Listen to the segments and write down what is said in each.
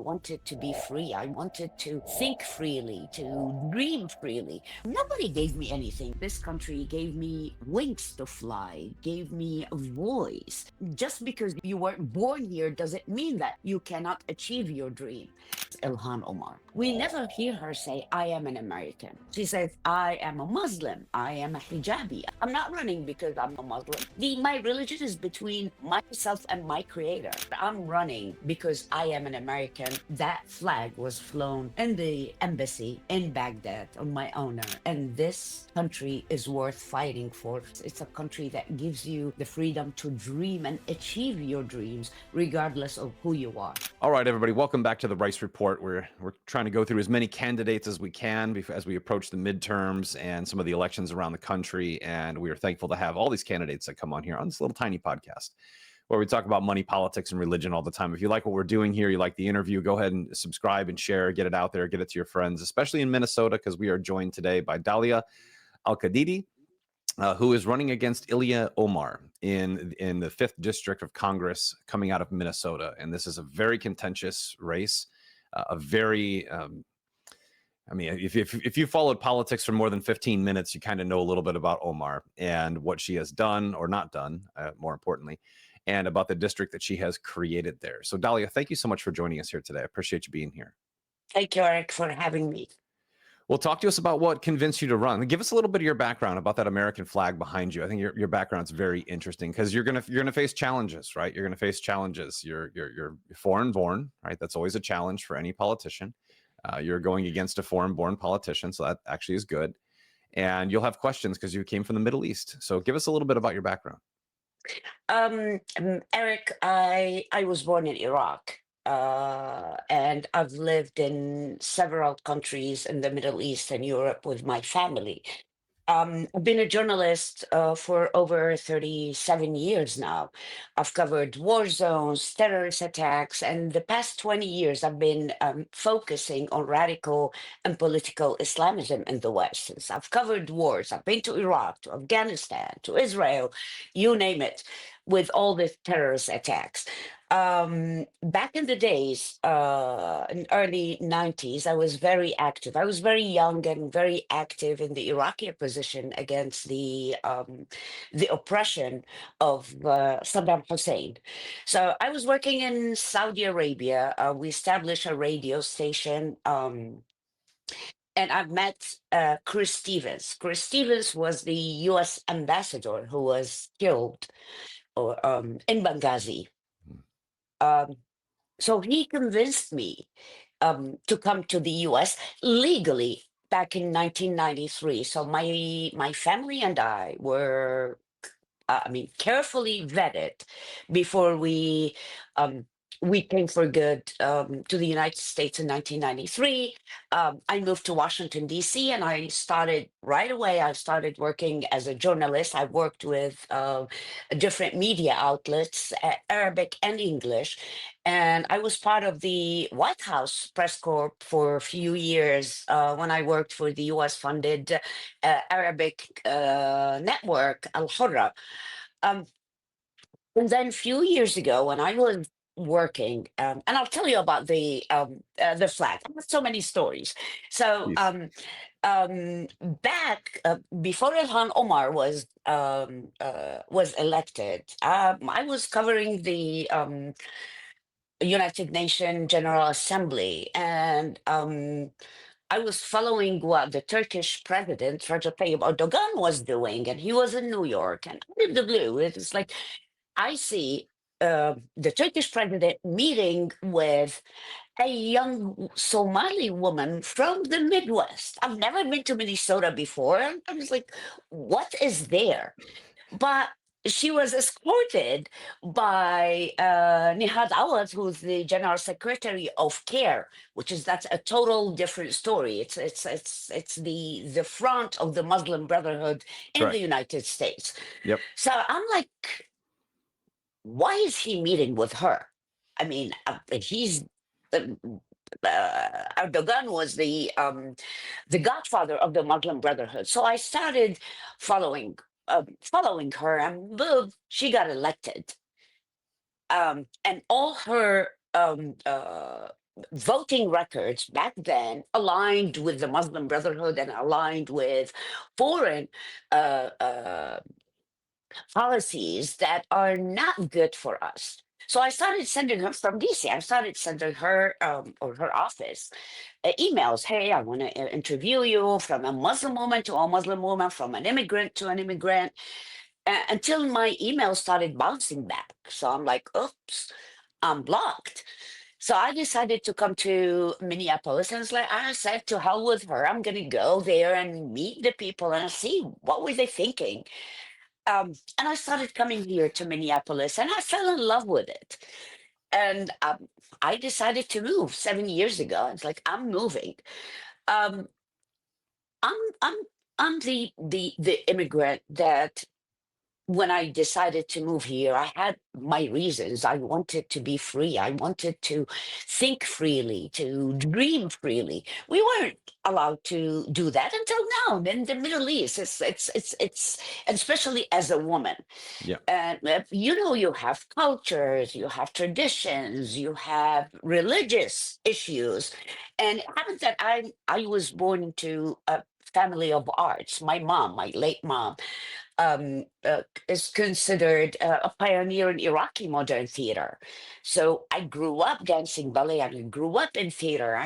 wanted to be free. I wanted to think freely, to dream freely. Nobody gave me anything. This country gave me wings to fly, gave me a voice. Just because you weren't born here doesn't mean that you cannot achieve your dream. Ilhan Omar. We never hear her say, I am an American. She says, I am a Muslim. I am a hijabi. I'm not running because I'm a Muslim. My religion is between myself and my creator. I'm running because I am an American. That flag was flown in the embassy in Baghdad on my honor. And this country is worth fighting for. It's a country that gives you the freedom to dream and achieve your dreams, regardless of who you are. All right, everybody, welcome back to the Rice Report. We're trying to go through as many candidates as we can as we approach the midterms and some of the elections around the country. And we are thankful to have all these candidates that come on here on this little tiny podcast where we talk about money, politics, and religion all the time. If you like what we're doing here, you like the interview, go ahead and subscribe and share, get it out there, get it to your friends, especially in Minnesota, because we are joined today by Dahlia Al-Aqidi, who is running against Ilhan Omar in the 5th District of Congress coming out of Minnesota. And this is a very contentious race, a very, I mean, if you followed politics for more than 15 minutes, you kind of know a little bit about Omar and what she has done or not done, more importantly, and about the district that she has created there. So Dahlia, thank you so much for joining us here today. I appreciate you being here. Thank you, Eric, for having me. Well, talk to us about what convinced you to run. Give us a little bit of your background about that American flag behind you. I think your background is very interesting because you're gonna face challenges, right? You're gonna face challenges. You're foreign born, right? That's always a challenge for any politician. You're going against a foreign born politician, so that actually is good. And you'll have questions because you came from the Middle East. So give us a little bit about your background. Eric, I was born in Iraq. And I've lived in several countries in the Middle East and Europe with my family. I've been a journalist for over 37 years now. I've covered war zones, terrorist attacks, and the past 20 years I've been focusing on radical and political Islamism in the West. Since I've covered wars, I've been to Iraq, to Afghanistan, to Israel, you name it, with all the terrorist attacks. Back in the days, in early 90s, I was very active. I was very young and very active in the Iraqi opposition against the oppression of Saddam Hussein. So I was working in Saudi Arabia. We established a radio station. And I've met Chris Stevens. Chris Stevens was the U.S. ambassador who was killed in Benghazi. So he convinced me to come to the U.S. legally back in 1993. So my family and I were, carefully vetted before we came for good to the United States in 1993. I moved to Washington, D.C., and I started right away. I started working as a journalist. I worked with different media outlets, Arabic and English. And I was part of the White House press corps for a few years when I worked for the US-funded Arabic network, Al Hurra. And then a few years ago, when I was working, and I'll tell you about the flag. I have so many stories. So back before Ilhan Omar was elected, I was covering the United Nations General Assembly, and I was following what the Turkish president Recep Tayyip Erdogan was doing, and he was in New York, and out of the blue, it was like I see the Turkish president meeting with a young Somali woman from the Midwest. I've never been to Minnesota before. And I was like, what is there? But she was escorted by Nihad Awad, who's the general secretary of CARE, that's a total different story. It's the front of the Muslim Brotherhood in the United States. Yep. So I'm like, why is he meeting with her? I mean, he's Erdogan was the godfather of the Muslim Brotherhood. So I started following her, and boom, she got elected. And all her voting records back then aligned with the Muslim Brotherhood and aligned with foreign uh, uh, policies that are not good for us. So I started sending her from DC. I started sending her or her office emails. Hey, I want to interview you, from a Muslim woman to a Muslim woman, from an immigrant to an immigrant, until my email started bouncing back. So I'm like, oops, I'm blocked. So I decided to come to Minneapolis, and it's like I said, to hell with her. I'm gonna go there and meet the people and see what were they thinking. And I started coming here to Minneapolis, and I fell in love with it. And I decided to move 7 years ago. It's like I'm moving. Um, I'm I'm I'm the immigrant that, when I decided to move here, I had my reasons. I wanted to be free. I wanted to think freely, to dream freely. We weren't allowed to do that until now in the Middle East. It's and especially as a woman. Yeah. And you have cultures, you have traditions, you have religious issues, and it happens that I was born into a family of arts. My mom, my late mom, is considered a pioneer in Iraqi modern theater. So I grew up dancing ballet. I grew up in theater.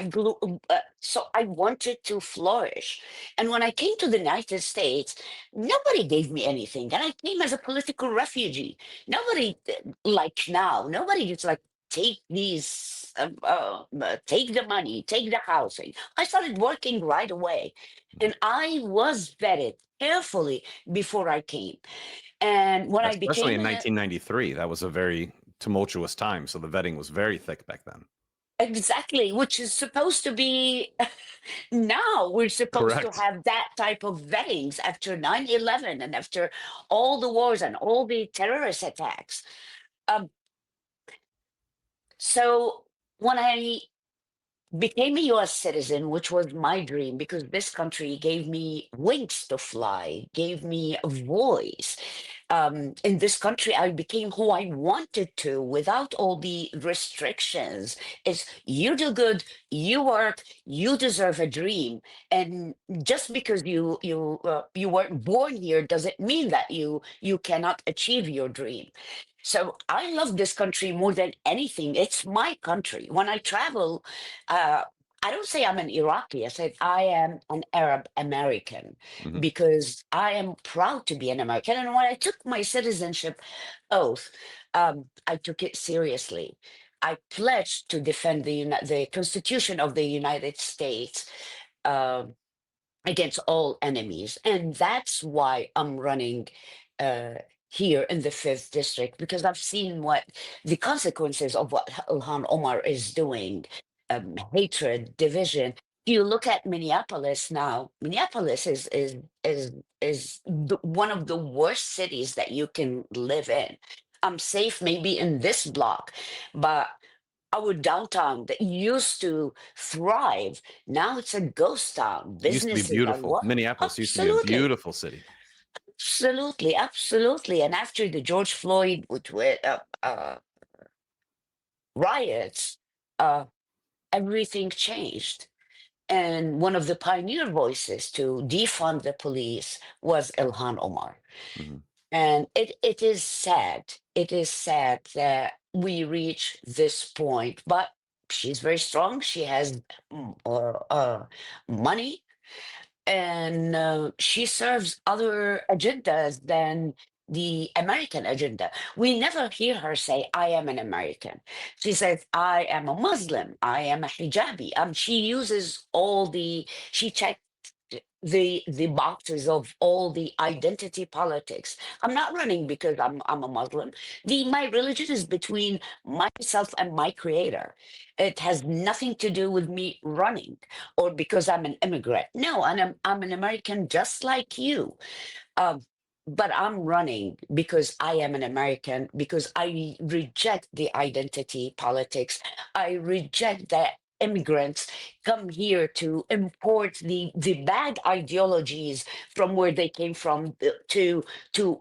So I wanted to flourish. And when I came to the United States, nobody gave me anything, and I came as a political refugee. Nobody, like now, nobody just like take these. Take the money, take the housing. I started working right away, and I was vetted carefully before I came. And when I Especially became in an 1993, that was a very tumultuous time. So the vetting was very thick back then. exactly, which is supposed to be now, we're supposed to Correct. have that type of vettings after 9/11 and after all the wars and all the terrorist attacks. Um, so when I became a US citizen, which was my dream because this country gave me wings to fly, gave me a voice. In this country, I became who I wanted to without all the restrictions. It's you do good, you work, you deserve a dream, and just because you weren't born here doesn't mean that you cannot achieve your dream. So I love this country more than anything. It's my country. When I travel, uh, I don't say I'm an Iraqi. I said I am an Arab American Hmm. because I am proud to be an American. And when I took my citizenship oath, I took it seriously. I pledged to defend the Constitution of the United States um against all enemies. And that's why I'm running uh, here in the fifth district, because I've seen what the consequences of what Ilhan Omar is doing, hatred, division. You look at Minneapolis now. Minneapolis is one of the worst cities that you can live in. I'm safe maybe in this block, but our downtown that used to thrive, now it's a ghost town. It used to be Businesses are beautiful. what? Minneapolis used to be a Absolutely, beautiful city. absolutely, absolutely. And after the George Floyd riots, uh, everything changed. And one of the pioneer voices to defund the police was Ilhan Omar. Hmm. And it is sad. It is sad that we reach this point, but she's very strong. She has money, and she serves other agendas than the American agenda. We never hear her say, I am an American. She says, I am a Muslim. I am a hijabi. She uses she checks the boxes of all the identity politics. I'm not running because I'm a Muslim. My religion is between myself and my creator. It has nothing to do with me running or because I'm an immigrant. No, and I'm an American just like you. Um, but I'm running because I am an American, because I reject the identity politics. I reject that immigrants come here to import the bad ideologies from where they came from to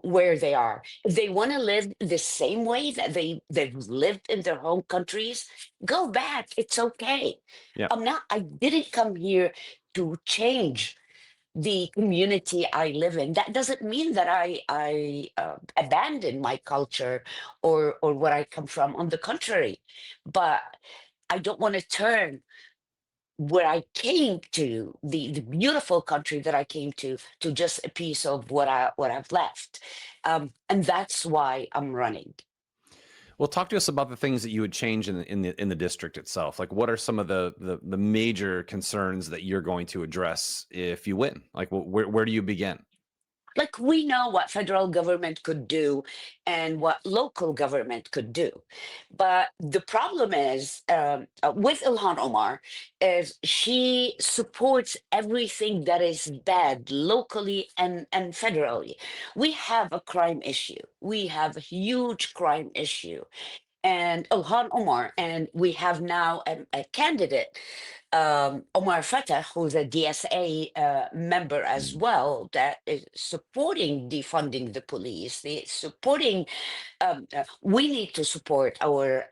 where they are. If they want to live the same way that they've lived in their home countries, go back. It's okay. Yeah. I didn't come here to change the community I live in. That doesn't mean that I abandon my culture or where I come from. On the contrary, but I don't want to turn where I came to, the beautiful country that I came to just a piece of what I've left, and that's why I'm running. Well, talk to us about the things that you would change in the district itself. Like, what are some of the major concerns that you're going to address if you win? Like, where do you begin? Like, we know what federal government could do and what local government could do, but the problem is, with Ilhan Omar, is she supports everything that is bad locally and federally. We have a crime issue. We have a huge crime issue, and Ilhan Omar, and we have now a candidate, Omar Fatah, who's a DSA member as Mm. well, that is supporting defunding the police, supporting. We need to support our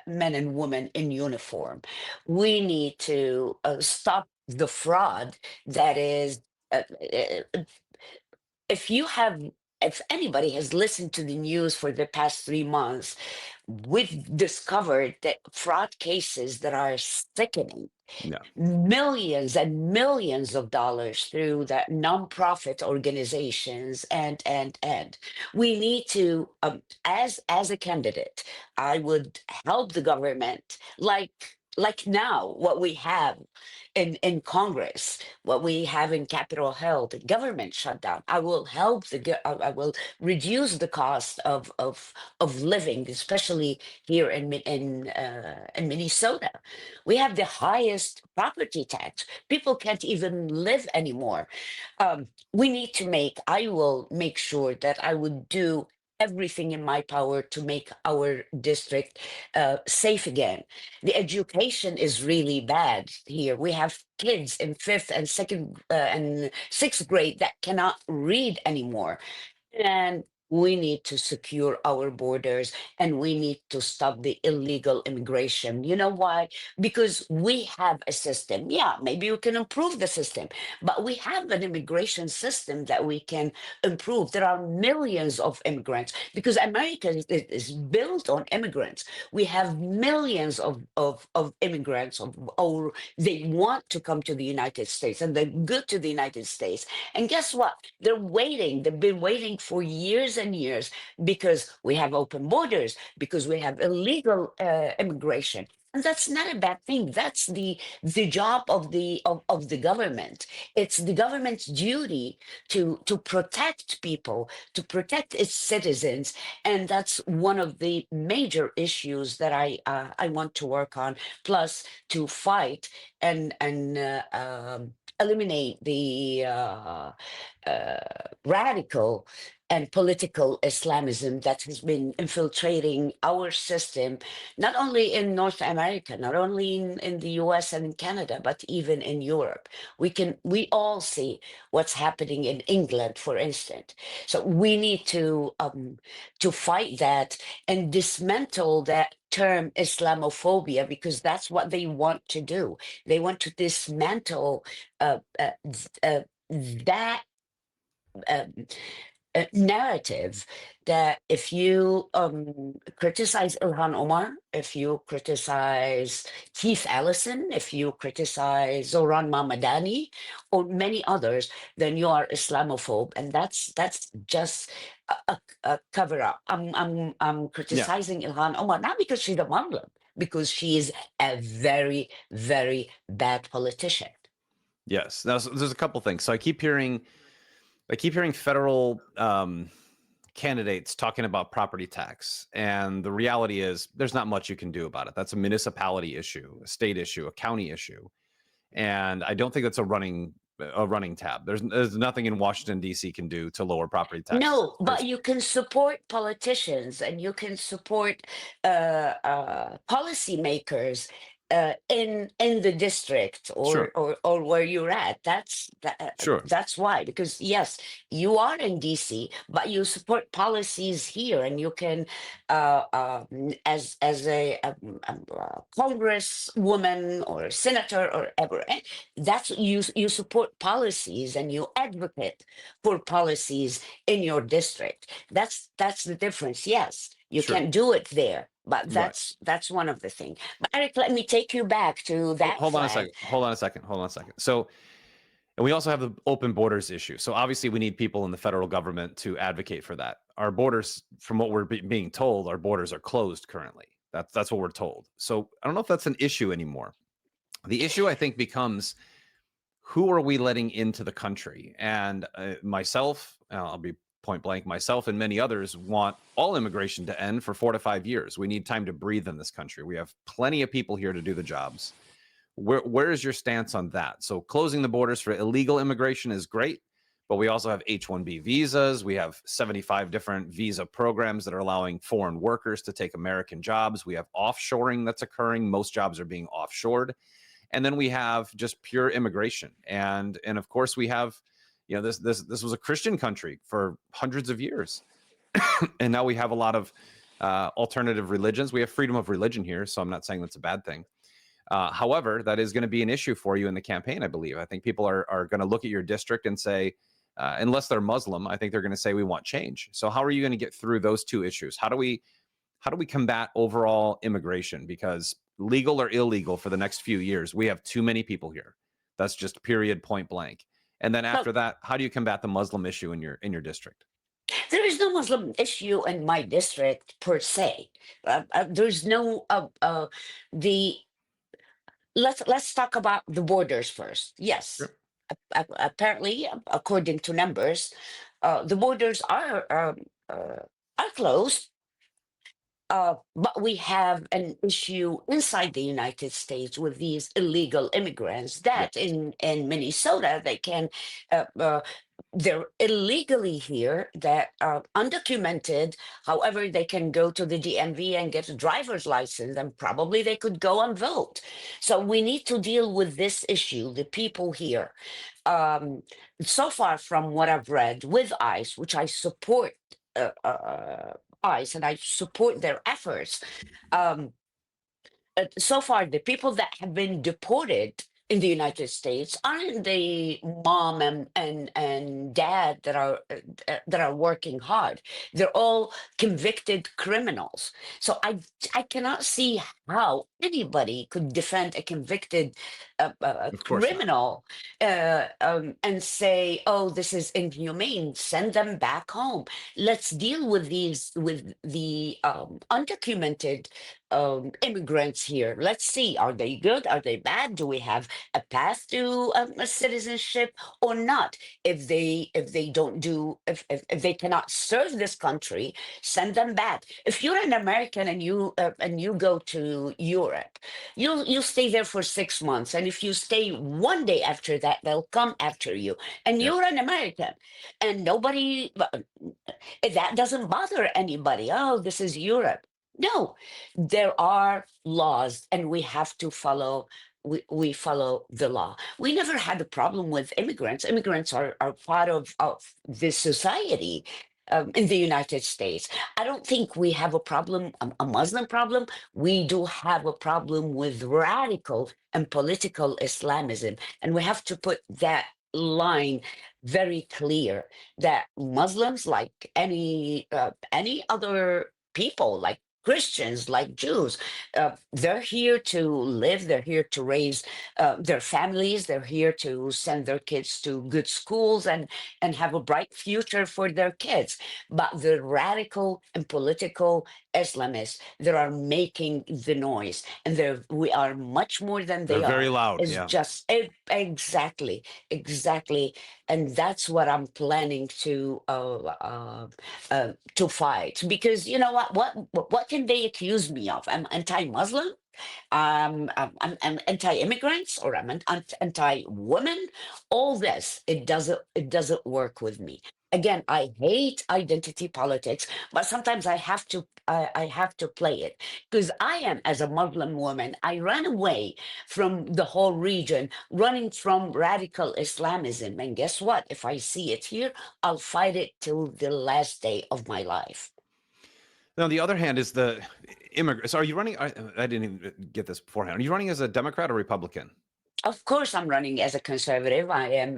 men and women in uniform. We need to stop the fraud that is. If you have, if anybody has listened to the news for the past 3 months, we've discovered that fraud cases that are sickening, Yeah. millions and millions of dollars through the nonprofit organizations, and we need to, as a candidate, I would help the government, like now what we have in Congress, what we have in Capitol Hill, the government shutdown. I will help I will reduce the cost of living, especially here in Minnesota. We have the highest property tax. People can't even live anymore. We need to make. I will make sure that I would do everything in my power to make our district safe again. The education is really bad here. We have kids in fifth and second and sixth grade that cannot read anymore. And we need to secure our borders, and we need to stop the illegal immigration. You know why? Because we have a system. Yeah, maybe we can improve the system, but we have an immigration system that we can improve. There are millions of immigrants because America is built on immigrants. We have millions of immigrants, or they want to come to the United States and they're good to the United States. And guess what? They're waiting. They've been waiting for years and years because we have open borders, because we have illegal immigration. And that's not a bad thing. That's the job of the government. It's the government's duty to protect people, to protect its citizens, and that's one of the major issues that I want to work on. Plus, to fight and eliminate the radical and political Islamism that has been infiltrating our system, not only in North America, not only in the US and in Canada, but even in Europe. We all see what's happening in England, for instance. So we need to fight that and dismantle that term Islamophobia, because that's what they want to do. They want to dismantle that um, narrative that if you criticize Ilhan Omar, if you criticize Keith Ellison, if you criticize Zoran Mamadani, or many others, then you are Islamophobe, and that's just a cover up. I'm Yeah. criticizing Ilhan Omar not because she's a Muslim, because she is a very, very bad politician. Yes. Now, so there's a couple things. So I keep hearing federal candidates talking about property tax, and the reality is there's not much you can do about it. That's a municipality issue, a state issue, a county issue, and I don't think that's a running tab. There's nothing in Washington D.C. can do to lower property taxes. No, but you can support politicians and you can support policymakers in the district Sure, or where you're at. sure, That's why, because yes, you are in DC, but you support policies here, and you can as a, congresswoman or senator or ever, that's you support policies and you advocate for policies in your district. That's the difference. Yes, you sure. can do it there, but Right. that's one of the things. But Eric, let me take you back to that Hold on a flag. second. Hold on a second. Hold on a second. So, and we also have the open borders issue. So obviously we need people in the federal government to advocate for that. Our borders, from what we're being told, our borders are closed currently. That's what we're told. So I don't know if that's an issue anymore. The issue, I think, becomes who are we letting into the country? And myself, I'll be point blank, myself and many others want all immigration to end for 4 to 5 years. We need time to breathe in this country. We have plenty of people here to do the jobs. Where is your stance on that? So closing the borders for illegal immigration is great, but we also have H-1B visas. We have 75 different visa programs that are allowing foreign workers to take American jobs. We have offshoring that's occurring. Most jobs are being offshored. And then we have just pure immigration. And of course we have, this was a Christian country for hundreds of years. And now we have a lot of alternative religions. We have freedom of religion here, so I'm not saying that's a bad thing. However, that is going to be an issue for you in the campaign, I believe. I think people are going to look at your district and say, unless they're Muslim, I think they're going to say we want change. So how are you going to get through those two issues? How do we combat overall immigration? Because legal or illegal for the next few years, we have too many people here. That's just period, point blank. And then after that, how do you combat the Muslim issue in your district? There is no Muslim issue in my district per se. There's no the let's talk about the borders first. Yes, Sure. apparently, according to numbers, the borders are closed. But we have an issue inside the United States with these illegal immigrants that Yes. in Minnesota they can uh, uh, they're illegally here, that are undocumented. However, they can go to the DMV and get a driver's license, and probably they could go and vote. So we need to deal with this issue, the people here. Um, so far, from what I've read with ICE, which I support, ICE, and I support their efforts. Um, so far, the people that have been deported in the United States aren't the mom and dad that are working hard. They're all convicted criminals. So I cannot see how anybody could defend a convicted Of course not. criminal and say, "Oh, this is inhumane. Send them back home. Let's deal with the undocumented immigrants here. Let's see, are they good? Are they bad? Do we have a path to a citizenship or not? If they don't do if they cannot serve this country, send them back. If you're an American and you go to Europe, you'll stay there for 6 months, and if you stay one day after that, they'll come after you, and Yep. you're an American, and nobody that doesn't bother anybody. Oh, this is Europe. No, there are laws, and we have to follow. We follow the law. We never had a problem with immigrants. Immigrants are part of this society in the United States. I don't think we have a problem, a Muslim problem. We do have a problem with radical and political Islamism, and we have to put that line very clear, that Muslims, like any other people, like Christians, like Jews, they're here to live, they're here to raise their families, they're here to send their kids to good schools and have a bright future for their kids. But the radical and political Islamists that are making the noise, and we are much more than They're they very are, loud. is Yeah. just exactly, and that's what I'm planning to fight. Because you know what can they accuse me of? I'm anti-Muslim. I'm anti-immigrants, or I'm anti-women. All this, it doesn't work with me. again, I hate identity politics, but sometimes I have to play it because I am, as a Muslim woman, I ran away from the whole region, running from radical Islamism. And guess what? If I see it here, I'll fight it till the last day of my life. Now, on the other hand, is the immigrants. So are you running? I didn't even get this beforehand. Are you running as a Democrat or Republican? Of course, I'm running as a conservative. I am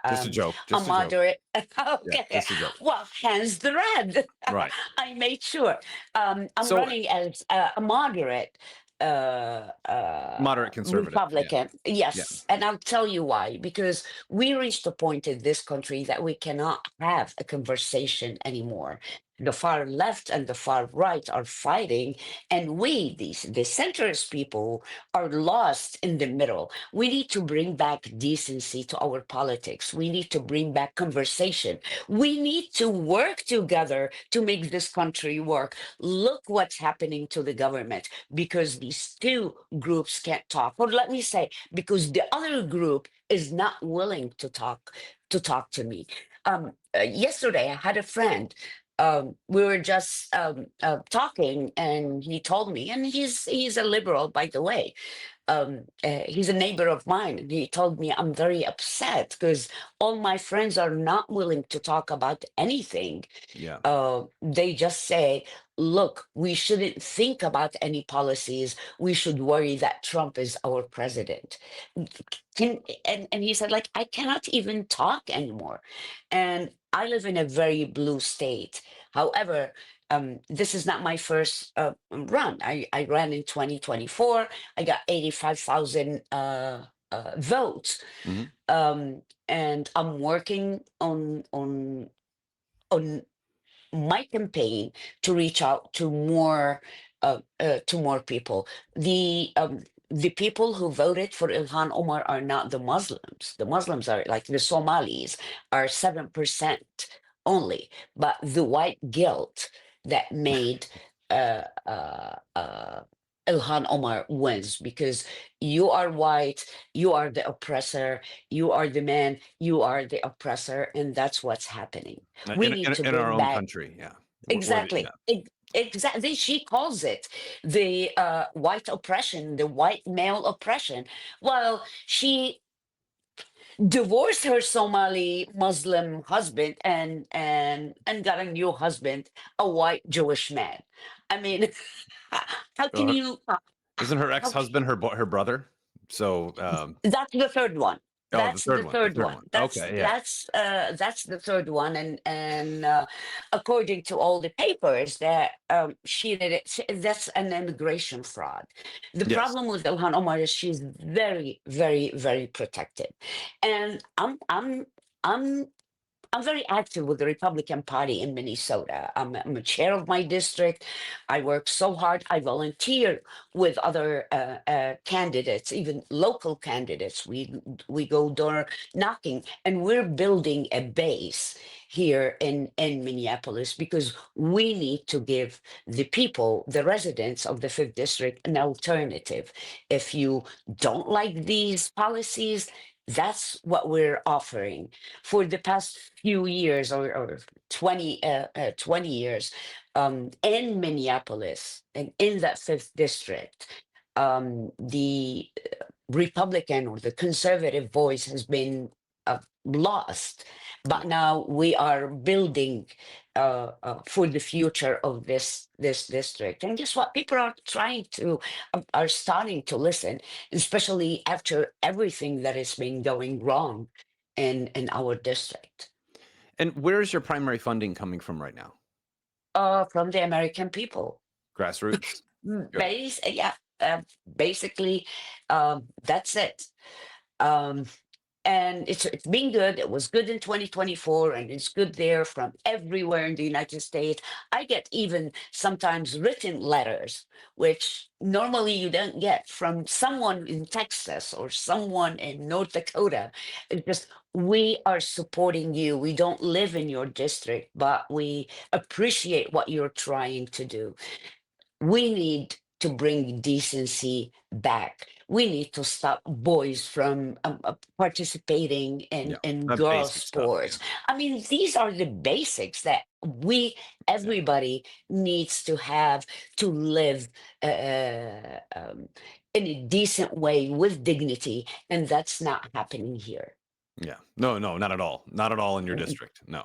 Just a joke. a Just a joke. moderate. Yeah, Okay, just a joke. well, hence the red. Right. I made sure. I'm So running as a moderate moderate conservative. Yeah. Republican. Yeah. Yes, and I'll tell you why. Because we reached a point in this country that we cannot have a conversation anymore. The far left and the far right are fighting, and we, the centrist people, are lost in the middle. We need to bring back decency to our politics. We need to bring back conversation. We need to work together to make this country work. Look what's happening to the government because these two groups can't talk. Or let me say, because the other group is not willing to talk to me. Yesterday, I had a friend. We were just talking, and he told me, and he's a liberal, by the way. He's a neighbor of mine, and he told me I'm very upset because all my friends are not willing to talk about anything. Yeah. They just say, look, we shouldn't think about any policies. We should worry that Trump is our president. And he said, like, I cannot even talk anymore. And I live in a very blue state. However, this is not my first run. I ran in 2024. I got 85,000 votes. Mhm. And I'm working on my campaign to reach out to more people. The people who voted for Ilhan Omar are not the Muslims. The Muslims are like the Somalis are 7% only, but the white guilt that made uh, uh, uh, Ilhan Omar wins because you are white, you are the oppressor, you are the man, you are the oppressor, and that's what's happening. We need to In our bring own back country. Yeah. Yeah. exactly. Exactly. She calls it the white oppression, the white male oppression. Well, she divorced her Somali Muslim husband and got a new husband, a white Jewish man. I mean, how can Well, you? isn't her How ex-husband her brother? So That's the third one. oh, the That's third the one. The third third one. one. Okay. Yeah. That's the third one, and according to all the papers that she did it, that's an immigration fraud. The Yes. problem with Ilhan Omar is she's very, very, very protected, and I'm I'm very active with the Republican Party in Minnesota. I'm a chair of my district. I work so hard. I volunteer with other candidates, even local candidates. We go door knocking, and we're building a base here in Minneapolis because we need to give the people, the residents of the fifth district, an alternative. If you don't like these policies, that's what we're offering for the past few years or 20 years in Minneapolis and in that fifth district. The Republican or the conservative voice has been lost, but Yeah. now we are building for the future of this district. And guess what? People are trying to are starting to listen, especially after everything that has been going wrong in our district. And where is your primary funding coming from right now? From the American people. Grassroots. Good. Yeah, basically, that's it. Um, and it's been good. It was good in 2024, and it's good there from everywhere in the United States. I get even sometimes written letters, which normally you don't get from someone in Texas or someone in North Dakota. It's just, we are supporting you. We don't live in your district, but we appreciate what you're trying to do. We need to bring decency back. We need to stop boys from participating Yeah, in that girls' basic stuff. Yeah, sports. I mean, these are the basics that yeah, everybody needs to have to live in a decent way with dignity, and that's not happening here. yeah. No, no, not at all. Not at all in your district. No.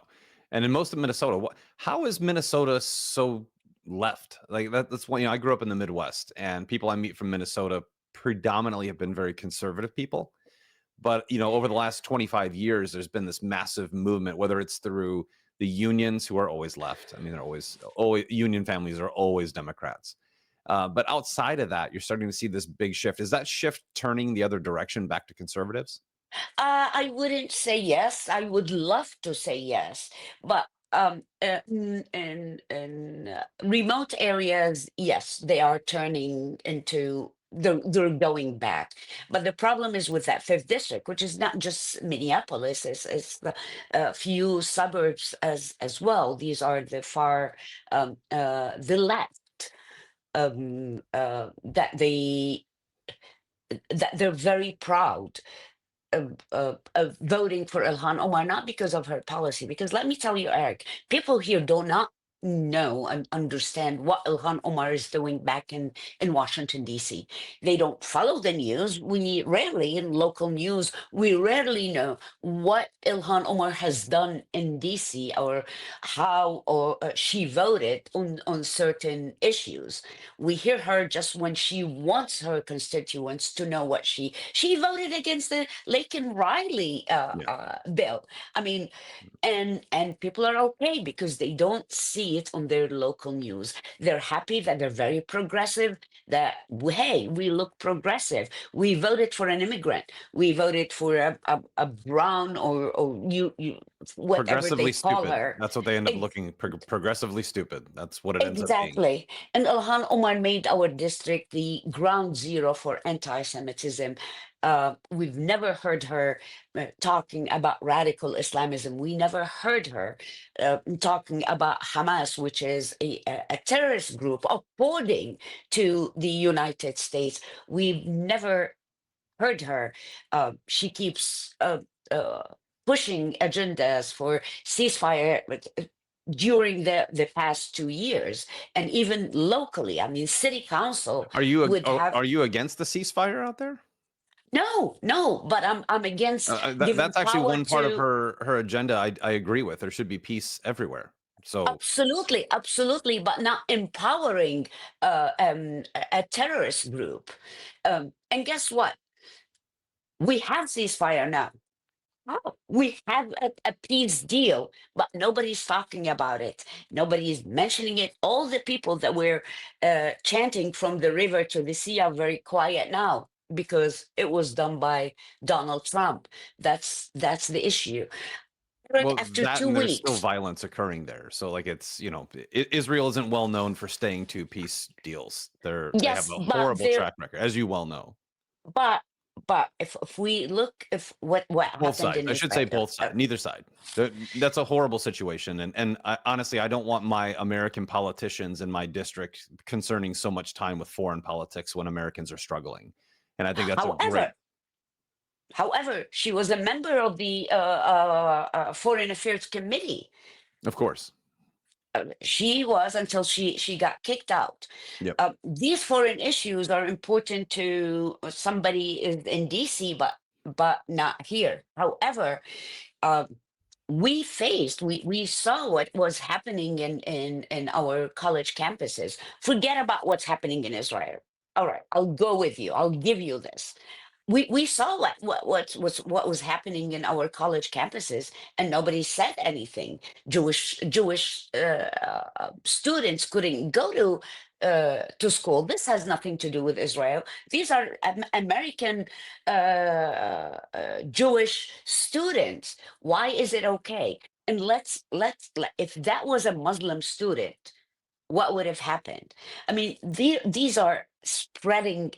And in most of Minnesota, how is Minnesota so left? Like that's one. I grew up in the Midwest, and people I meet from Minnesota predominantly have been very conservative people. But over the last 25 years, there's been this massive movement, whether it's through the unions who are always left. I mean, they're always union families are always Democrats. But outside of that, you're starting to see this big shift. Is that shift turning the other direction back to conservatives? I wouldn't say yes. I would love to say yes, but in remote areas, yes, they are turning into they're going back. But the problem is with that fifth district, which is not just Minneapolis, it's the few suburbs as well. These are the left that they're very proud of voting for Ilhan Omar, not because of her policy. Because let me tell you, Eric, people here do not know and understand what Ilhan Omar is doing back in Washington, D.C. They don't follow the news. We rarely, in local news, we rarely know what Ilhan Omar has done in D.C. or how or she voted on certain issues. We hear her just when she wants her constituents to know what she voted against the Laken Riley Yeah. bill. I mean, and people are okay because they don't see it on their local news. They're happy that they're very progressive. That hey, we look progressive. We voted for an immigrant. We voted for a brown or you whatever they Progressively call stupid. her. That's what they end up looking progressively stupid. That's what it ends up being. Exactly. And Ilhan Omar made our district the ground zero for anti Semitism. We've never heard her talking about radical Islamism. We never heard her talking about Hamas, which is a terrorist group, according to the United States. We've never heard her. She keeps pushing agendas for ceasefire during the past 2 years, and even locally. I mean, city council would have Are you against the ceasefire out there? no, but I'm against giving That's actually power one part of to. her agenda. I agree with. There should be peace everywhere. So Absolutely, absolutely, but not empowering a terrorist group. And guess what? We have ceasefire now. Oh, we have a peace deal, but nobody's talking about it. Nobody's mentioning it. All the people that were chanting from the river to the sea are very quiet now because it was done by Donald Trump. That's the issue. Right well, after that two and there's still weeks, violence occurring there. So like Israel isn't well known for staying to peace deals. They have yes, a but horrible there, track record, as you well know. but if we look if what Both happened sides. in I should say Israel, both sides. Neither side. That's a horrible situation. And honestly, I don't want my American politicians in my district concerning so much time with foreign politics when Americans are struggling. And I think that's a great. however, However, she was a member of the Foreign Affairs Committee. Of course. She was until she got kicked out. Yep. These foreign issues are important to somebody in DC, but not here. However, uh, we saw what was happening in our college campuses. Forget about what's happening in Israel. All right, I'll go with you. I'll give you this. We saw what was happening in our college campuses, and nobody said anything. Jewish students couldn't go to school. This has nothing to do with Israel. These are American Jewish students. Why is it okay? And if that was a Muslim student, what would have happened? I mean, these are spreading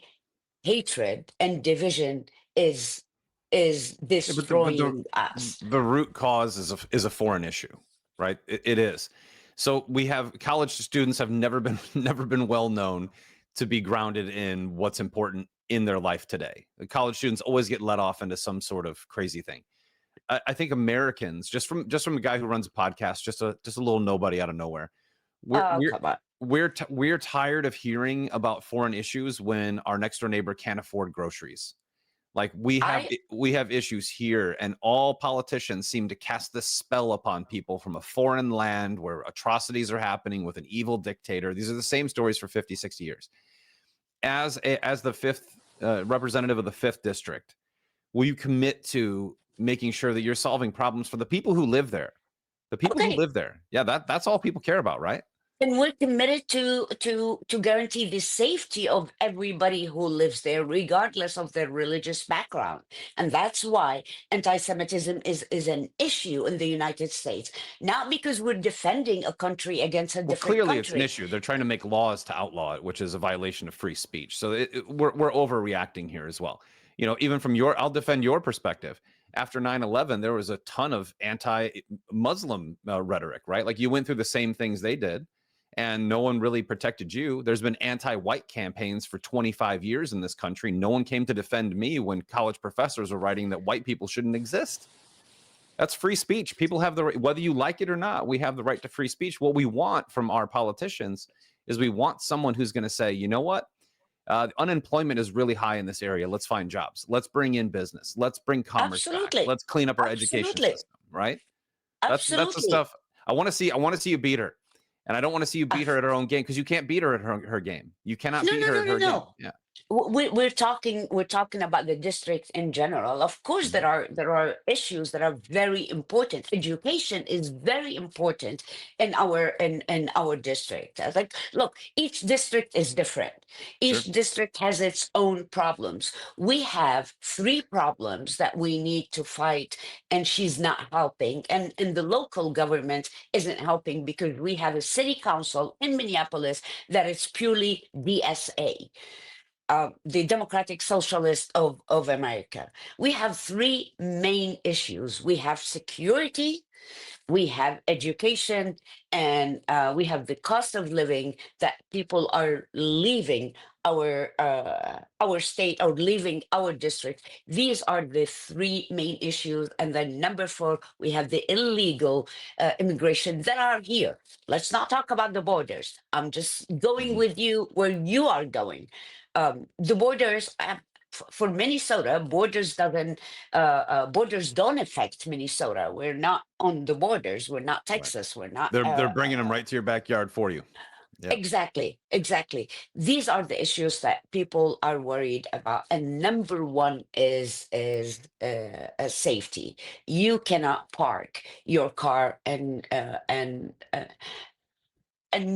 hatred and division is Yeah, but destroying us. the root cause is a foreign issue, right? It is. So we have college students have never been never been well known to be grounded in what's important in their life today. The college students always get let off into some sort of crazy thing. I think Americans, just from a guy who runs a podcast, just a little nobody out of nowhere, we're Oh, we're come on. we're tired of hearing about foreign issues when our next door neighbor can't afford groceries. Like I we have issues here, and all politicians seem to cast this spell upon people from a foreign land where atrocities are happening with an evil dictator. These are the same stories for 50, 60 years. As the fifth representative of the 5th district, will you commit to making sure that you're solving problems for the people who live there? The people who okay. live there. Yeah, that's all people care about, right? And we're committed to guarantee the safety of everybody who lives there, regardless of their religious background. And that's why anti-Semitism is an issue in the United States, not because we're defending a country against a Well, different clearly it's an country. issue. They're trying to make laws to outlaw it, which is a violation of free speech. So we're overreacting here as well. Even from I'll defend your perspective. After 9/11, there was a ton of anti-Muslim rhetoric, right? Like you went through the same things they did, and no one really protected you. There's been anti-white campaigns for 25 years in this country. No one came to defend me when college professors were writing that white people shouldn't exist. That's free speech. People have the right, whether you like it or not, we have the right to free speech. What we want from our politicians is we want someone who's going to say, you know what? Unemployment is really high in this area. Let's find jobs. Let's bring in business. Let's bring commerce back. Absolutely. Let's clean up our education Absolutely. system, right? That's the Absolutely. stuff I want to see. I want to see you beat her. And I don't want to see you Uh, beat her at her own game, because you can't beat her at her game. You cannot no, beat no, her no, at no, her game. no. Yeah. We're talking about the district in general. Of course, Mhm. there are issues that are very important. Education is very important in our district. Like, look, each district is different. Sure. Each district has its own problems. We have three problems that we need to fight, and she's not helping. And the local government isn't helping because we have a city council in Minneapolis that is purely DSA, the Democratic Socialist of America. We have three main issues. We have security, we have education, and we have the cost of living that people are leaving our state or leaving our district. These are the three main issues. And then number four, we have the illegal immigration that are here. Let's not talk about the borders. I'm just going Mhm. with you where you are going. The borders. For Minnesota, borders don't affect Minnesota. We're not on the borders. We're not Right. Texas. We're not. They're bringing them right to your backyard for you. Yeah. Exactly, exactly. These are the issues that people are worried about, and number one is safety. You cannot park your car and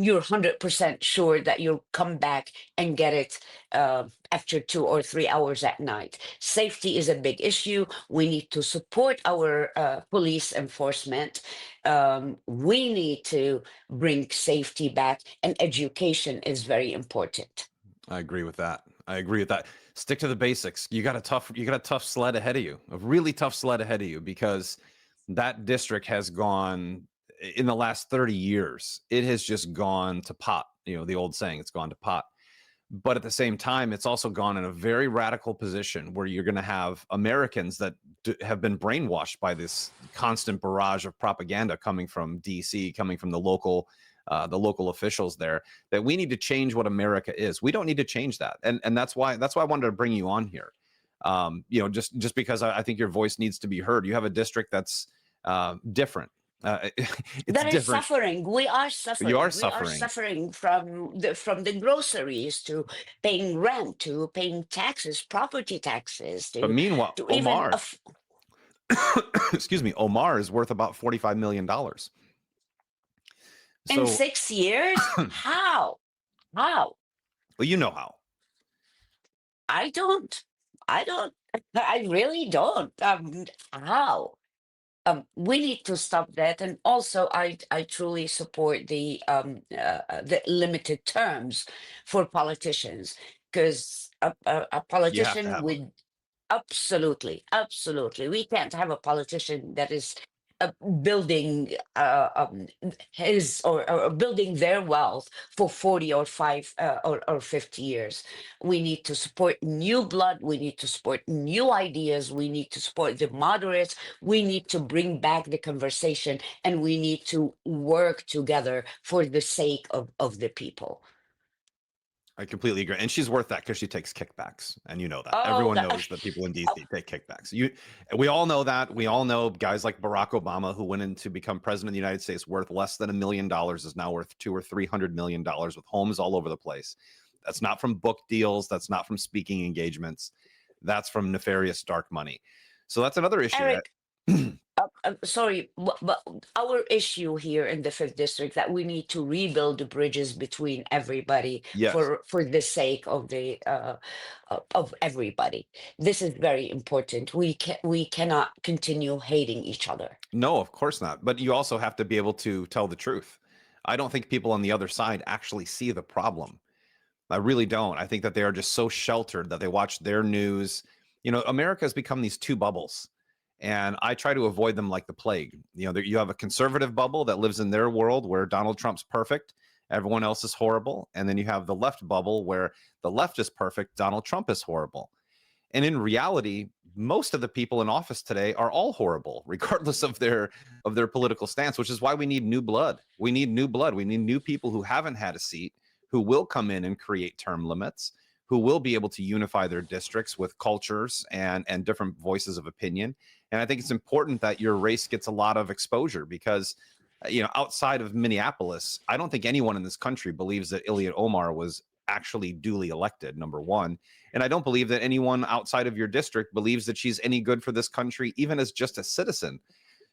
you're 100% sure that you'll come back and get it after 2 or 3 hours at night. Safety is a big issue. We need to support our police enforcement. We need to bring safety back, and education is very important. I agree with that. I agree with that. Stick to the basics. You got a tough sled ahead of you, a really tough sled ahead of you, because that district has gone in the last 30 years. It has just gone to pot. The old saying, it's gone to pot. But at the same time, it's also gone in a very radical position where you're going to have Americans that have been brainwashed by this constant barrage of propaganda coming from DC, coming from the local officials there, that we need to change what America is. We don't need to change that. And that's why I wanted to bring you on here. Just because I think your voice needs to be heard. You have a district that's different. It's That is different. suffering. We are You are suffering. We are suffering. suffering from the groceries to paying rent to paying taxes, property taxes But meanwhile, to even Omar, excuse me, Omar is worth about $45 million. in So, 6 years. How? How? well, you know how. I don't. I don't. I really don't. How? We need to stop that, and also I truly support the limited terms for politicians, because a You have to politician have them. with absolutely, absolutely, we can't have a politician that is building his or building their wealth for 40 or 5 or 50 years. We need to support new blood. We need to support new ideas. We need to support the moderates. We need to bring back the conversation, and we need to work together for the sake of the people. I completely agree. And she's worth that because she takes kickbacks. And you know that. Oh, Everyone that, knows that people in DC take kickbacks. We all know that. We all know guys like Barack Obama, who went in to become president of the United States, worth less than $1 million, is now worth $200 or $300 million with homes all over the place. That's not from book deals. That's not from speaking engagements. That's from nefarious dark money. So that's another issue. Eric, sorry, but our issue here in the fifth district that we need to rebuild the bridges between everybody Yes. for the sake of the of everybody. This is very important. We cannot continue hating each other. No, of course not. But you also have to be able to tell the truth. I don't think people on the other side actually see the problem. I really don't. I think that they are just so sheltered that they watch their news. You know, America has become these two bubbles, and I try to avoid them like the plague. You know, you have a conservative bubble that lives in their world where Donald Trump's perfect, everyone else is horrible. And then you have the left bubble where the left is perfect, Donald Trump is horrible. And in reality, most of the people in office today are all horrible, regardless of their political stance, which is why we need new blood. We need new blood. We need new people who haven't had a seat, who will come in and create term limits, who will be able to unify their districts with cultures and different voices of opinion. And I think it's important that your race gets a lot of exposure because, you know, outside of Minneapolis, I don't think anyone in this country believes that Ilhan Omar was actually duly elected, number one. And I don't believe that anyone outside of your district believes that she's any good for this country, even as just a citizen.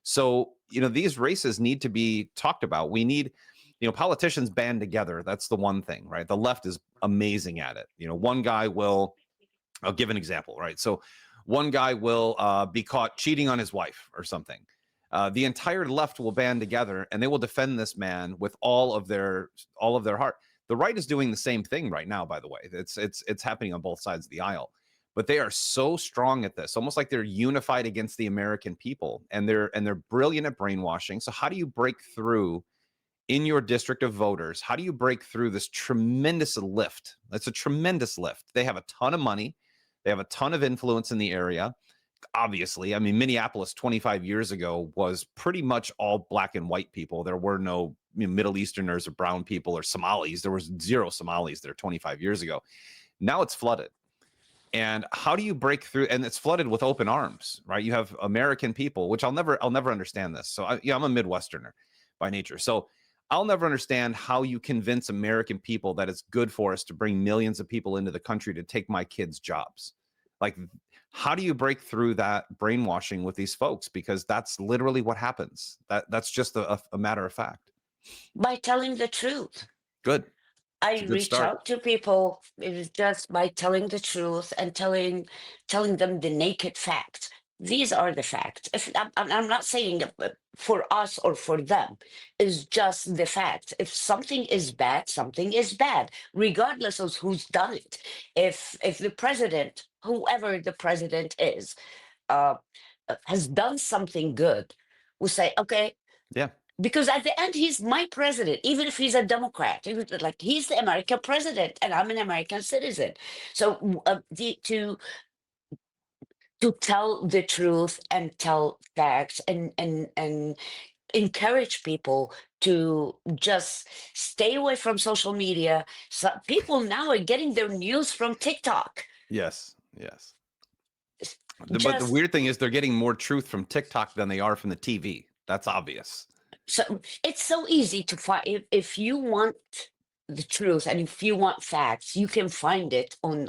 So, you know, these races need to be talked about. We need, you know, politicians band together. That's the one thing, right? The left is amazing at it. You know, one guy will, I'll give an example, right? So one guy will be caught cheating on his wife or something. The entire left will band together and they will defend this man with all of their heart. The right is doing the same thing right now, by the way. It's happening on both sides of the aisle. But they are so strong at this, almost like they're unified against the American people, and they're brilliant at brainwashing. So how do you break through in your district of voters? How do you break through this tremendous lift? That's a tremendous lift. They have a ton of money. They have a ton of influence in the area. Obviously, I mean, Minneapolis 25 years ago was pretty much all black and white people. There were no, you know, Middle Easterners or brown people or Somalis. There was zero Somalis there 25 years ago. Now it's flooded. And how do you break through? And it's flooded with open arms, right? You have American people, which I'll never understand this. So I'm a Midwesterner by nature. So I'll never understand how you convince American people that it's good for us to bring millions of people into the country to take my kids' jobs. Like, how do you break through that brainwashing with these folks? Because that's literally what happens. That's just a matter of fact. By telling the truth. Good. It's I a good reach start. out to people. It is just by telling the truth and telling them the naked facts. These are the facts. If I'm not saying for us or for them, it's just the fact. If something is bad, something is bad, regardless of who's done it. If the president, whoever the president is, uh, has done something good, we say, okay, Yeah. because at the end he's my president, even if he's a Democrat. Like, he's the American president and I'm an American citizen. So to tell the truth and tell facts and encourage people to just stay away from social media. So people now are getting their news from TikTok. Yes. Yes. S- But the just weird thing is they're getting more truth from TikTok than they are from the TV. That's obvious. So it's so easy to find. If you want the truth and if you want facts, you can find it on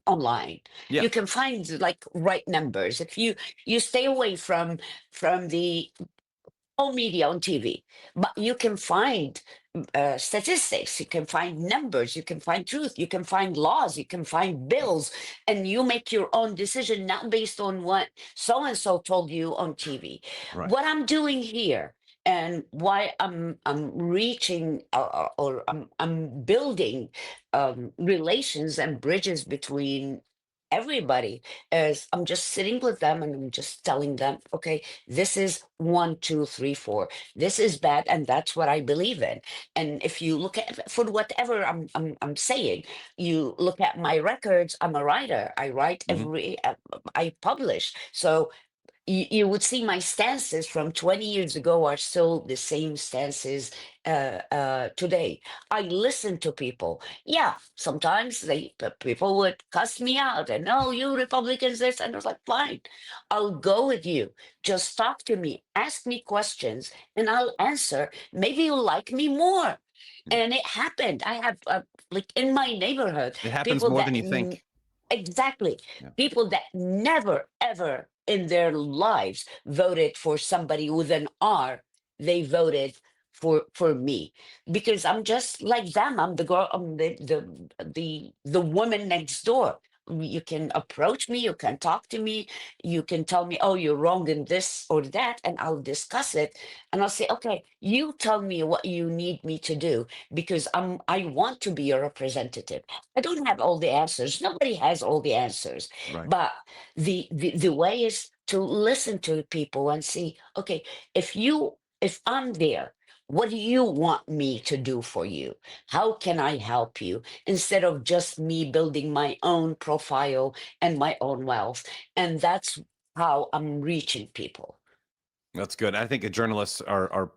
online. Yeah. You can find like right numbers. If you stay away from the all media on TV, but you can find statistics, you can find numbers, you can find truth, you can find laws, you can find bills, and you make your own decision, not based on what so and so told you on TV. Right. What I'm doing here and why I'm reaching or I'm building relations and bridges between everybody is I'm just sitting with them and I'm just telling them, okay, this is 1, 2, 3, 4. This is bad, and that's what I believe in. And if you look at for whatever I'm saying, you look at my records. I'm a writer. I write Mhm. I publish. So you would see my stances from 20 years ago are still the same stances today. I listen to people. Yeah, sometimes people would cuss me out and, no, you Republicans this, and I was like, fine, I'll go with you. Just talk to me, ask me questions, and I'll answer. Maybe you'll like me more. Yeah. And it happened. I have like in my neighborhood, It happens people more that than you think. exactly, Yeah. people that never ever in their lives voted for somebody with an R. They voted for me because I'm just like them. I'm the girl. I'm the woman next door. You can approach me. You can talk to me. You can tell me, oh, you're wrong in this or that, and I'll discuss it. And I'll say, okay, you tell me what you need me to do because I want to be your representative. I don't have all the answers. Nobody has all the answers. Right. But the way is to listen to people and see, okay, if I'm there, what do you want me to do for you? How can I help you? Instead of just me building my own profile and my own wealth. And that's how I'm reaching people. That's good. I think journalists are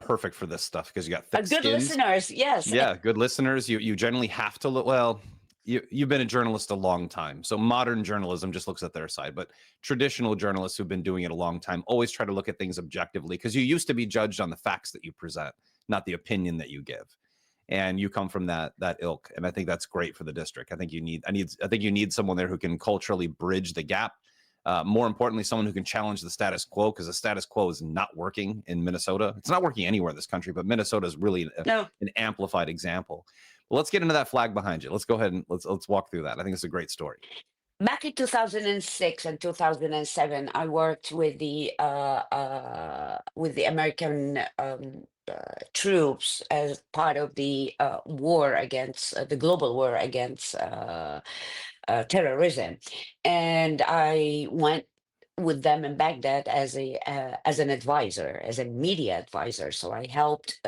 perfect for this stuff because you got thick Good skins. listeners, yes. Yeah, good listeners. You generally have to look well. You've been a journalist a long time, so modern journalism just looks at their side. But traditional journalists who've been doing it a long time always try to look at things objectively because you used to be judged on the facts that you present, not the opinion that you give. And you come from that ilk, and I think that's great for the district. I think you need someone there who can culturally bridge the gap. More importantly, someone who can challenge the status quo because the status quo is not working in Minnesota. It's not working anywhere in this country, but Minnesota is really No. an amplified example. But let's get into that flag behind you. Let's go ahead and let's walk through that. I think it's a great story. Back in 2006 and 2007, I worked with the American troops as part of the war against the global war against terrorism, and I went with them in Baghdad as a as an advisor, as a media advisor. So I helped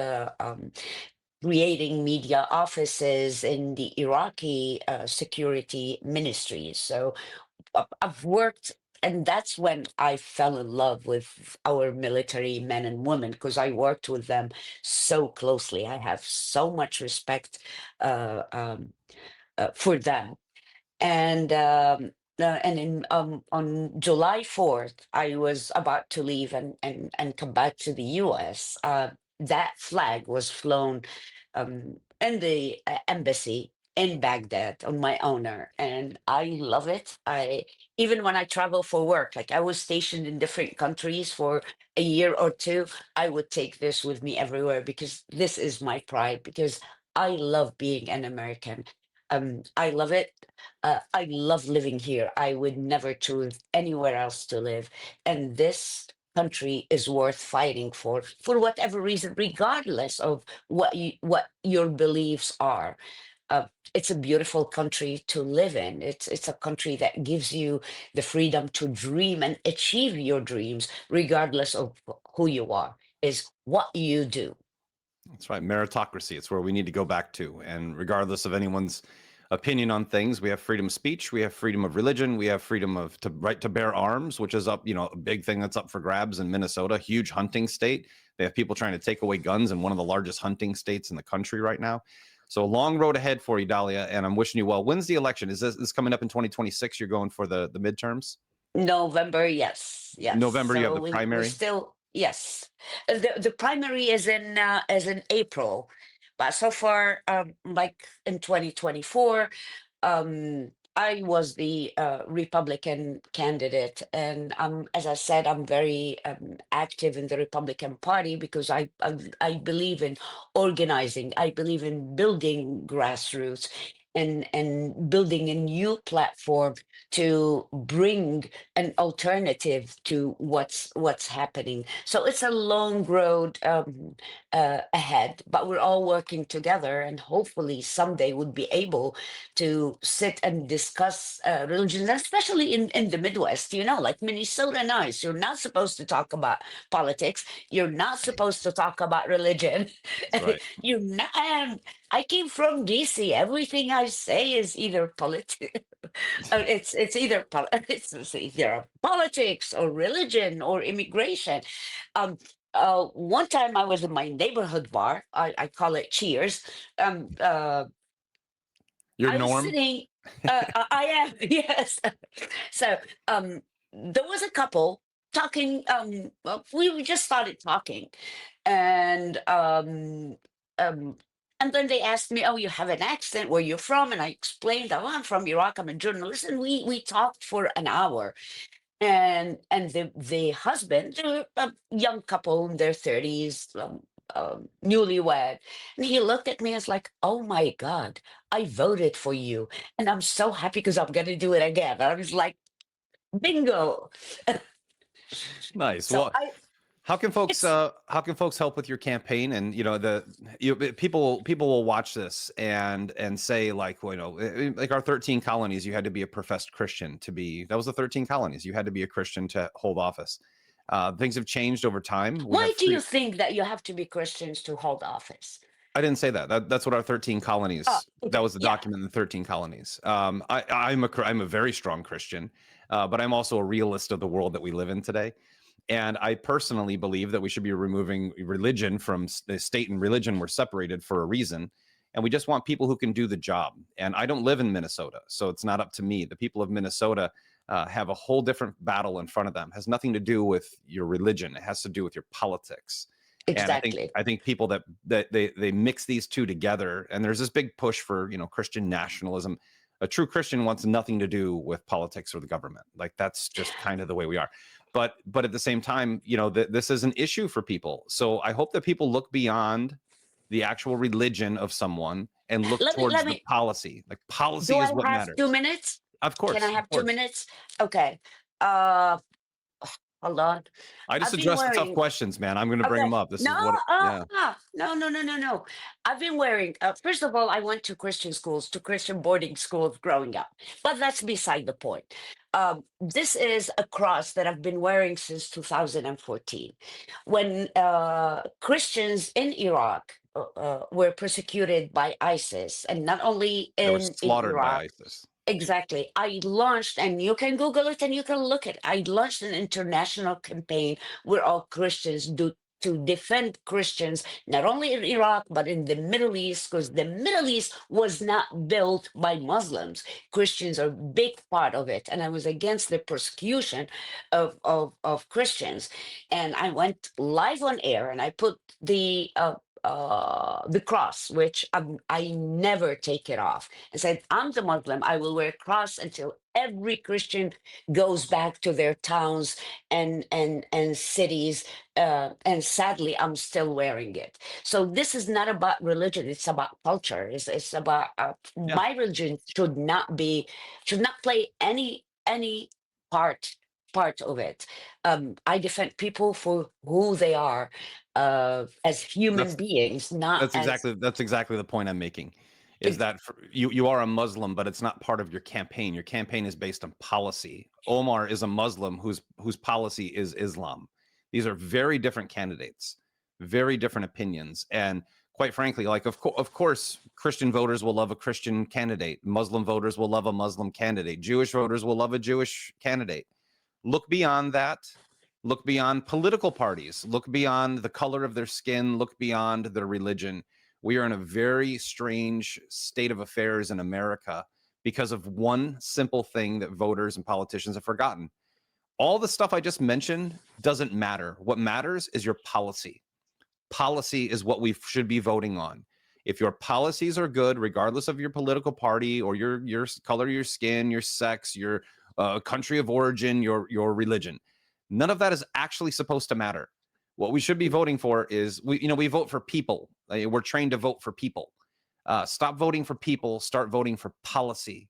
creating media offices in the Iraqi security ministries. So I've worked, and that's when I fell in love with our military men and women because I worked with them so closely. I have so much respect uh, um, for them. And on July 4th, I was about to leave and come back to the US. That flag was flown in the embassy in Baghdad on my honor, and I love it. I even when I travel for work, like I was stationed in different countries for a year or two, I would take this with me everywhere because this is my pride. Because I love being an American. I love it. I love living here. I would never choose anywhere else to live. And this country is worth fighting for whatever reason, regardless of what your beliefs are. Uh, it's a beautiful country to live in. It's a country that gives you the freedom to dream and achieve your dreams, regardless of who you are. Is what you do. That's right. Meritocracy. It's where we need to go back to. And regardless of anyone's opinion on things, we have freedom of speech, we have freedom of religion, we have freedom of to right to bear arms, which is up, a big thing that's up for grabs in Minnesota, huge hunting state. They have people trying to take away guns in one of the largest hunting states in the country right now. So a long road ahead for you, Dahlia, and I'm wishing you well. When's the election? Is this coming up in 2026? You're going for the midterms? November, yes, yes. November, you have So the we primary. still yes. The primary is in April, but so far, like in 2024, I was the Republican candidate, and as I said, I'm very active in the Republican Party because I believe in organizing. I believe in building grassroots. and building a new platform to bring an alternative to what's happening. So it's a long road ahead, but we're all working together, and hopefully someday we'll be able to sit and discuss religions, especially in the Midwest. Like Minnesota, nice. You're not supposed to talk about politics. You're not supposed to talk about religion. That's right. You're not. I came from DC. Everything I say is either it's either politics or religion or immigration. Um, One time I was in my neighborhood bar. I call it Cheers. Um, uh, Your I was norm. sitting. I am yes. So there was a couple talking. Well, we just started talking, and um, and then they asked me, "Oh, you have an accent. Where you're from?" And I explained, "Oh, I'm from Iraq. I'm a journalist." And we talked for an hour. And the husband, they're a young couple in their 30s, newlywed, and he looked at me and was like, "Oh my God, I voted for you, and I'm so happy because I'm gonna do it again." I was like, "Bingo!" Nice. So Well, how can folks it's help with your campaign? And people will watch this and say, like, well, like our 13 colonies, you had to be a professed Christian to be. That was the 13 colonies. You had to be a Christian to hold office. Things have changed over time. We why have do you free. think that you have to be Christians to hold office? I didn't say that. That's what our 13 Oh, colonies. That okay, was the yeah. document in the 13 colonies. I'm a very strong Christian, but I'm also a realist of the world that we live in today. And I personally believe that we should be removing religion from the state, and religion were separated for a reason. And we just want people who can do the job. And I don't live in Minnesota, so it's not up to me. The people of Minnesota have a whole different battle in front of them. It has nothing to do with your religion. It has to do with your politics. And Exactly. I think people that they mix these two together, and there's this big push for Christian nationalism. A true Christian wants nothing to do with politics or the government. Like, that's just kind of the way we are. But at the same time, this is an issue for people. So I hope that people look beyond the actual religion of someone and look Let me towards let the me. policy. Like, Do policy I is what have two matters. minutes? Of Can I course, of have two course. minutes? Okay. Uh, Hold on. I just I've been addressed the tough wearing. questions, man. I'm going to bring Okay. them up. This No, is what. Yeah. no, no, no, no, no. I've been wearing, first of all, I went to Christian schools, to Christian boarding schools growing up, but that's beside the point. This is a cross that I've been wearing since 2014, when Christians in Iraq were persecuted by ISIS, and not only They were in slaughtered by Iraq. ISIS. Exactly. I launched, and you can Google it and you can look at. I launched an international campaign where all Christians do to defend Christians, not only in Iraq but in the Middle East, because the Middle East was not built by Muslims. Christians are a big part of it, and I was against the persecution of Christians. And I went live on air, and I put the cross, which I never take it off, and said, "I'm the Muslim. I will wear a cross until every Christian goes back to their towns and cities." And sadly, I'm still wearing it. So this is not about religion. It's about culture. It's about Yeah. my religion should not play any part part of it. I defend people for who they are, as human That's beings, not as. that's exactly the point I'm making. Is ex- that you are a Muslim, but it's not part of your campaign. Your campaign is based on policy. Omar is a Muslim whose policy is Islam. These are very different candidates, very different opinions, and quite frankly, like of course, Christian voters will love a Christian candidate. Muslim voters will love a Muslim candidate. Jewish voters will love a Jewish candidate. Look beyond that. Look beyond political parties. Look beyond the color of their skin. Look beyond their religion. We are in a very strange state of affairs in America because of one simple thing that voters and politicians have forgotten. All the stuff I just mentioned doesn't matter. What matters is your policy. Policy is what we should be voting on. If your policies are good, regardless of your political party or your color of your skin, your sex, your country of origin, your religion, none of that is actually supposed to matter. What we should be voting for is we vote for people. We're trained to vote for people. Stop voting for people, start voting for policy,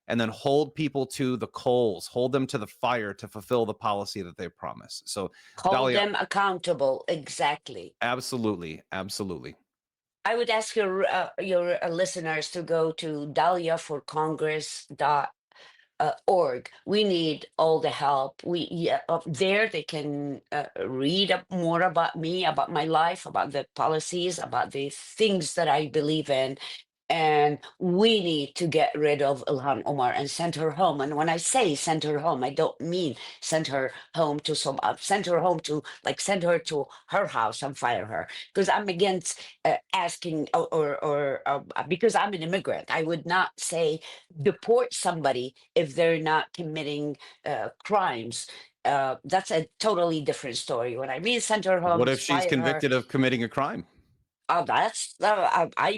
and then hold people to the coals, hold them to the fire to fulfill the policy that they promise. So, Hold Dahlia, them accountable. Exactly. absolutely, absolutely. I would ask your listeners to go to dahliaforcongress.org. We need all the help. Up there they can read up more about me, about my life, about the policies, about the things that I believe in. And we need to get rid of Ilhan Omar and send her home. And when I say send her home, I don't mean send her home to send her home to, like, send her to her house and fire her. Because I'm against asking, because I'm an immigrant, I would not say deport somebody if they're not committing crimes. That's a totally different story. When I mean send her home, What if she's fire her. convicted of committing a crime? I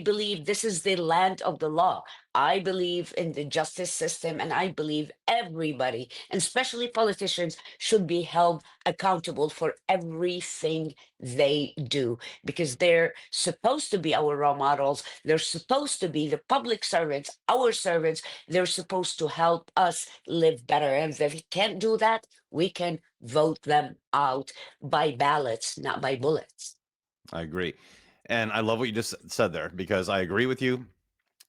believe this is the land of the law. I believe in the justice system, and I believe everybody, and especially politicians, should be held accountable for everything they do, because they're supposed to be our role models. They're supposed to be the public servants, our servants. They're supposed to help us live better. And if they can't do that, we can vote them out by ballots, not by bullets. I agree. And I love what you just said there, because I agree with you.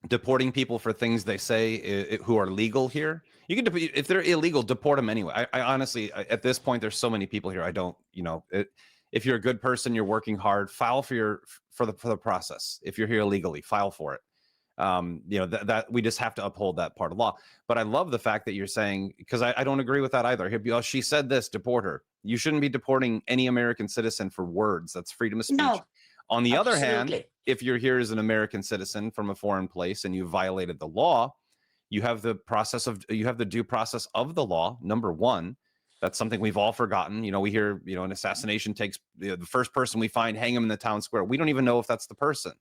Deporting people for things they say who are legal here, you can if they're illegal, deport them anyway. I honestly, at this point, there's so many people here. I don't, if you're a good person, you're working hard, file for the process. If you're here illegally, file for it. That we just have to uphold that part of law. But I love the fact that you're saying, because I don't agree with that either. He'll be, oh, she said this, deport her. You shouldn't be deporting any American citizen for words. That's freedom of speech. No, On the other hand, absolutely. if you're here as an American citizen from a foreign place and you violated the law, you have the due process of the law. Number one, that's something we've all forgotten. We hear, an assassination takes, the first person we find, hang him in the town square. We don't even know if that's the person.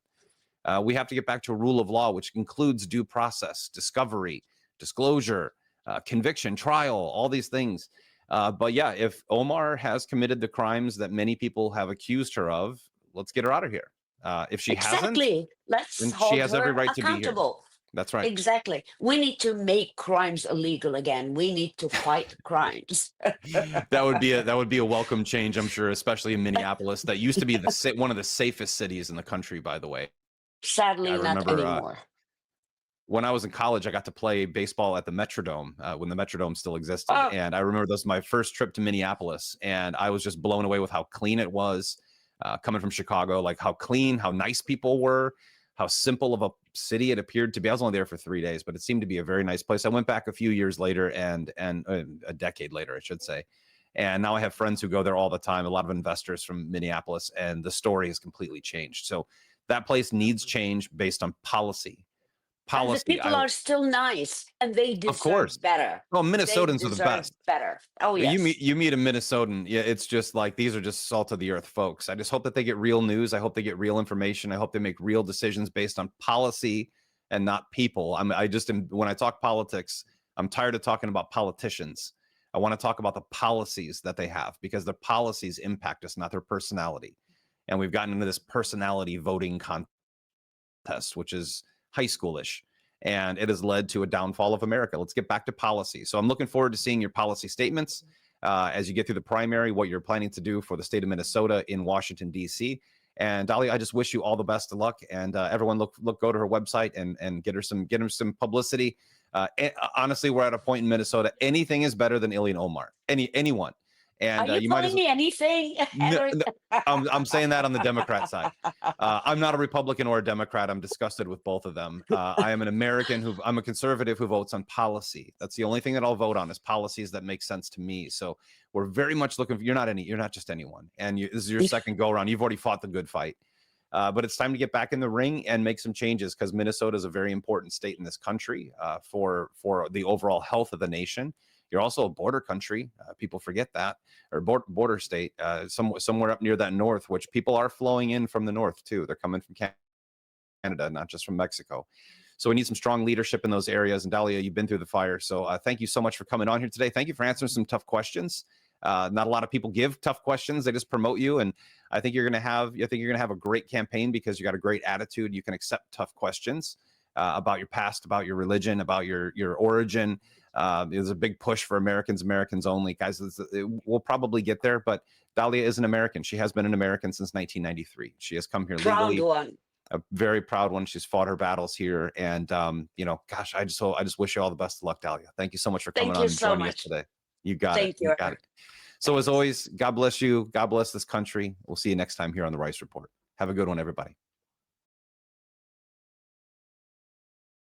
We have to get back to a rule of law, which includes due process, discovery, disclosure, conviction, trial, all these things. But yeah, if Omar has committed the crimes that many people have accused her of, let's get her out of here. If she hasn't, Exactly. Let's then she hold has every her right to be here. accountable. That's right. Exactly. We need to make crimes illegal again. We need to fight crimes. That would be a welcome change, I'm sure, especially in Minneapolis. That used to be one of the safest cities in the country, by the way. I Sadly, not remember anymore. when I was in college, I got to play baseball at the Metrodome when the Metrodome still existed. Oh, And I remember that was my first trip to Minneapolis. And I was just blown away with how clean it was, coming from Chicago, like how clean, how nice people were, how simple of a city it appeared to be. I was only there for 3 days, but it seemed to be a very nice place. I went back a few years later and a decade later, I should say. And now I have friends who go there all the time, a lot of investors from Minneapolis, and the story has completely changed. So that place needs change based on policy. and the people are still nice, and they Of course. deserve better. Well, They Minnesotans are the deserve best. better. Oh, You yes. meet a Minnesotan, yeah, it's just like, these are just salt of the earth folks. I just hope that they get real news. I hope they get real information. I hope they make real decisions based on policy and not people. When I talk politics, I'm tired of talking about politicians. I want to talk about the policies that they have, because their policies impact us, not their personality. And we've gotten into this personality voting contest, which is high schoolish, and it has led to a downfall of America. Let's get back to policy. So I'm looking forward to seeing your policy statements as you get through the primary, what you're planning to do for the state of Minnesota in Washington, D.C. And Dahlia, I just wish you all the best of luck. And everyone, go to her website and get her some publicity. Honestly, we're at a point in Minnesota. Anything is better than Ilhan Omar. Anyone. And Are you calling me anything, Henry? I'm saying that on the Democrat side. I'm not a Republican or a Democrat. I'm disgusted with both of them. I am an American I'm a conservative who votes on policy. That's the only thing that I'll vote on, is policies that make sense to me. So we're very much looking for, you're not just anyone. And this is your second go around. You've already fought the good fight. But it's time to get back in the ring and make some changes, because Minnesota is a very important state in this country for the overall health of the nation. You're also a border country. People forget that, or border state, somewhere up near that north, which people are flowing in from the north too. They're coming from Canada, not just from Mexico. So we need some strong leadership in those areas. And Dahlia, you've been through the fire. So thank you so much for coming on here today. Thank you for answering some tough questions. Not a lot of people give tough questions; they just promote you. And I think you're going to have a great campaign because you got a great attitude. You can accept tough questions about your past, about your religion, about your origin. There's a big push for Americans only, guys. We'll probably get there, but Dahlia is an American. She has been an American since 1993. She has come here Proud legally. one. A very proud one. She's fought her battles here, and gosh, I just wish you all the best of luck, Dahlia. Thank you so much for coming Thank on you and so joining us much. today. You got it. Thank You you. got it. So as always, God bless you. God bless this country. We'll see you next time here on the Rice Report. Have a good one, everybody.